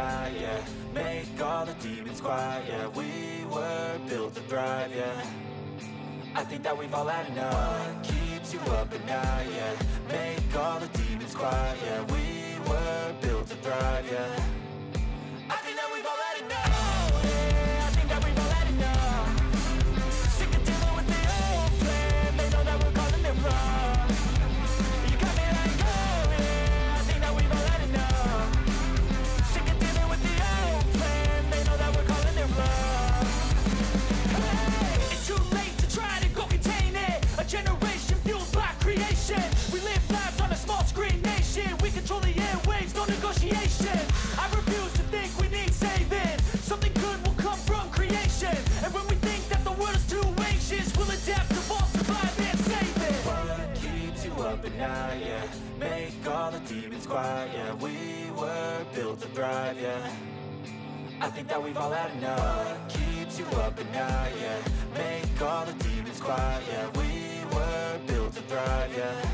night, yeah. Make all the demons quiet, yeah. We were built to thrive, yeah. I think that we've all had enough. What keeps you up at night, yeah. Make all the demons quiet, yeah. We were built to thrive, yeah. I think that we've all had enough. Yeah, I think that we've all had enough. Sick of dealing with the old plan. They know that we're calling it wrong. You got me like, oh yeah, I think that we've all had enough. Sick of dealing with the old plan. They know that we're calling it wrong. Hey, it's too late to try to go contain it. A generation fueled by creation. We live lives on a small screen nation. We control the airwaves, no negotiation. I refuse to think we need saving. Something good will come from creation. And when we think that the world is too anxious, we'll adapt, evolve, survive, and save it. What keeps you up at night, yeah. Make all the demons quiet, yeah. We were built to thrive, yeah. I think that we've all had enough. What keeps you up at night, yeah. Make all the demons quiet, yeah. We were built to thrive, yeah.